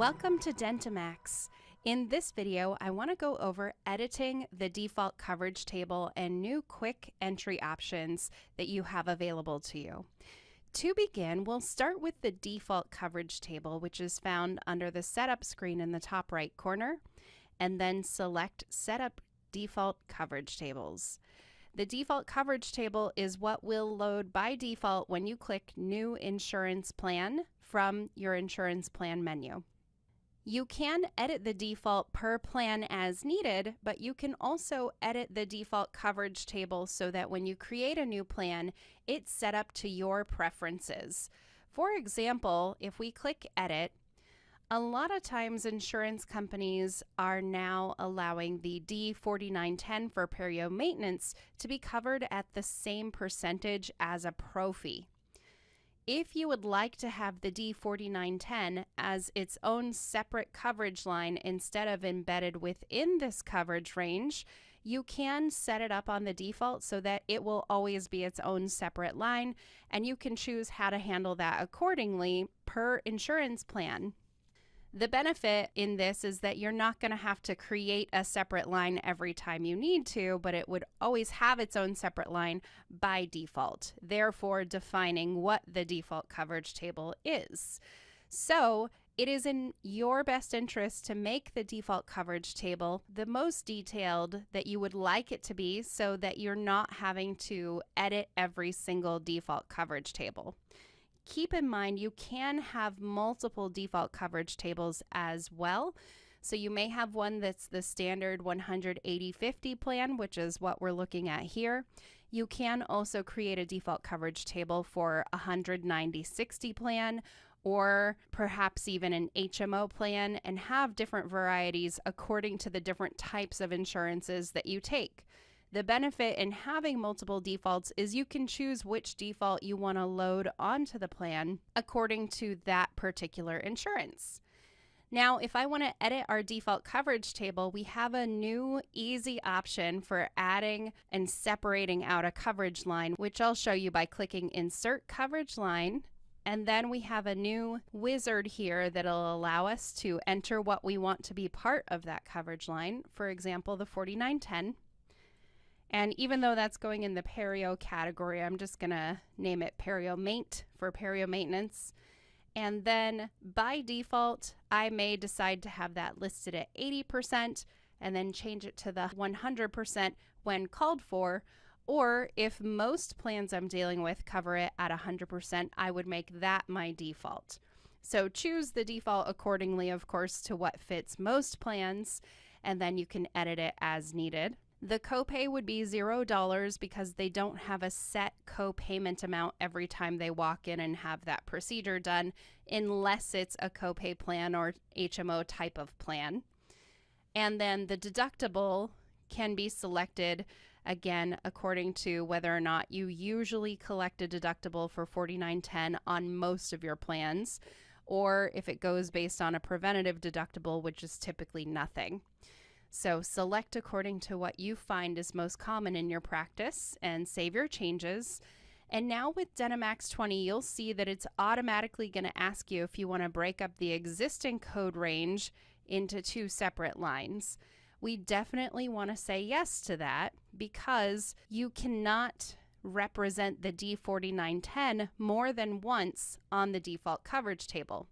Welcome to DentiMax. In this video, I want to go over editing the default coverage table and new quick entry options that you have available to you. To begin, we'll start with the default coverage table, which is found under the setup screen in the top right corner, and then select Setup Default Coverage Tables. The default coverage table is what will load by default when you click New Insurance Plan from your insurance plan menu. You can edit the default per plan as needed, but you can also edit the default coverage table so that when you create a new plan, it's set up to your preferences. For example, if we click Edit, a lot of times insurance companies are now allowing the D4910 for perio maintenance to be covered at the same percentage as a pro fee. If you would like to have the D4910 as its own separate coverage line instead of embedded within this coverage range, you can set it up on the default so that it will always be its own separate line, and you can choose how to handle that accordingly per insurance plan. The benefit in this is that you're not going to have to create a separate line every time you need to, but it would always have its own separate line by default, therefore defining what the default coverage table is. So it is in your best interest to make the default coverage table the most detailed that you would like it to be so that you're not having to edit every single default coverage table. Keep in mind you can have multiple default coverage tables as well. So you may have one that's the standard 180/50 plan, which is what we're looking at here. You can also create a default coverage table for a 190/60 plan, or perhaps even an HMO plan, and have different varieties according to the different types of insurances that you take. The benefit in having multiple defaults is you can choose which default you want to load onto the plan according to that particular insurance. Now, if I want to edit our default coverage table, we have a new easy option for adding and separating out a coverage line, which I'll show you by clicking Insert Coverage Line. And then we have a new wizard here that'll allow us to enter what we want to be part of that coverage line. For example, the 4910. And even though that's going in the perio category, I'm just going to name it perio maint for perio maintenance. And then by default, I may decide to have that listed at 80% and then change it to the 100% when called for. Or if most plans I'm dealing with cover it at 100%, I would make that my default. So choose the default accordingly, of course, to what fits most plans, and then you can edit it as needed. The copay would be $0 because they don't have a set copayment amount every time they walk in and have that procedure done, unless it's a copay plan or HMO type of plan. And then the deductible can be selected, again, according to whether or not you usually collect a deductible for 4910 on most of your plans, or if it goes based on a preventative deductible, which is typically nothing. So select according to what you find is most common in your practice and save your changes. And now with DentiMax 20, you'll see that it's automatically going to ask you if you want to break up the existing code range into two separate lines. We definitely want to say yes to that because you cannot represent the D4910 more than once on the default coverage table.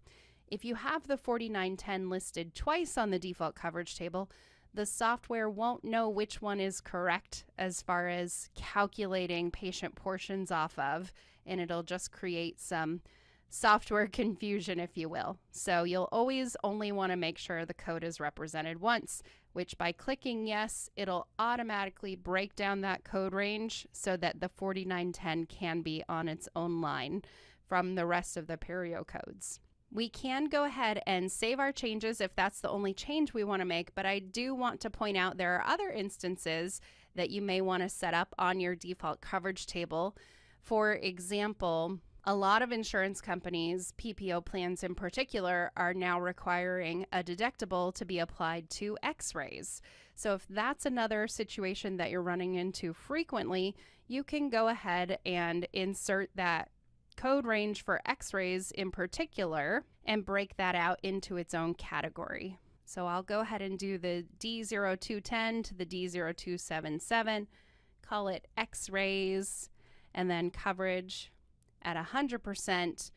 If you have the 4910 listed twice on the default coverage table, the software won't know which one is correct as far as calculating patient portions off of, and it'll just create some software confusion, if you will. So you'll always only want to make sure the code is represented once, which by clicking yes, it'll automatically break down that code range so that the 4910 can be on its own line from the rest of the perio codes. We can go ahead and save our changes if that's the only change we want to make, but I do want to point out there are other instances that you may want to set up on your default coverage table. For example, a lot of insurance companies, PPO plans in particular, are now requiring a deductible to be applied to x-rays. So if that's another situation that you're running into frequently, you can go ahead and insert that code range for x-rays in particular and break that out into its own category. So I'll go ahead and do the D0210 to the D0277, call it x-rays, and then coverage at 100%,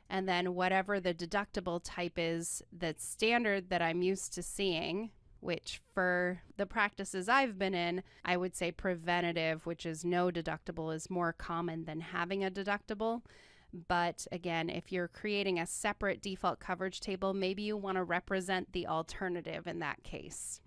and then whatever the deductible type is that's standard that I'm used to seeing, which for the practices I've been in, I would say preventative, which is no deductible, is more common than having a deductible. But again, if you're creating a separate default coverage table, maybe you want to represent the alternative in that case.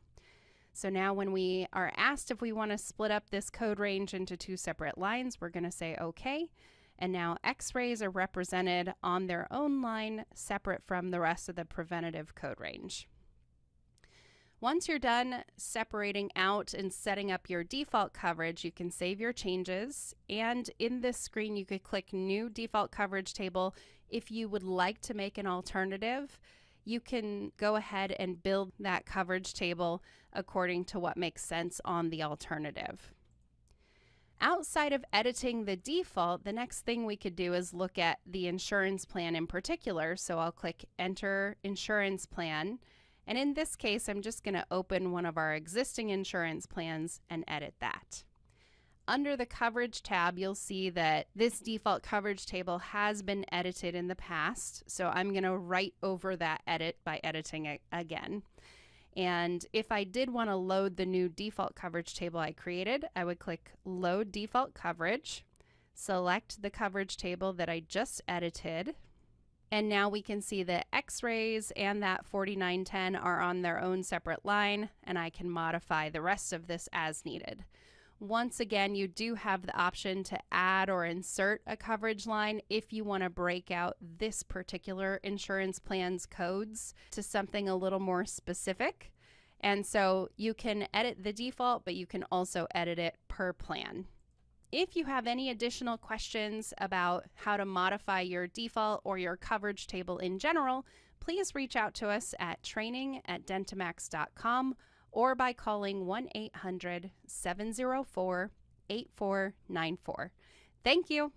So now when we are asked if we want to split up this code range into two separate lines, we're going to say OK. And now x-rays are represented on their own line, separate from the rest of the preventative code range. Once you're done separating out and setting up your default coverage, you can save your changes. And in this screen, you could click New Default Coverage Table. If you would like to make an alternative, you can go ahead and build that coverage table according to what makes sense on the alternative. Outside of editing the default, the next thing we could do is look at the insurance plan in particular. So I'll click Enter Insurance Plan. And in this case, I'm just going to open one of our existing insurance plans and edit that. Under the Coverage tab, you'll see that this default coverage table has been edited in the past. So I'm going to write over that edit by editing it again. And if I did want to load the new default coverage table I created, I would click Load Default Coverage, select the coverage table that I just edited, and now we can see that x-rays and that 4910 are on their own separate line, and I can modify the rest of this as needed. Once again, you do have the option to add or insert a coverage line if you want to break out this particular insurance plan's codes to something a little more specific. And so you can edit the default, but you can also edit it per plan. If you have any additional questions about how to modify your default or your coverage table in general, please reach out to us at training@dentimax.com or by calling 1-800-704-8494. Thank you.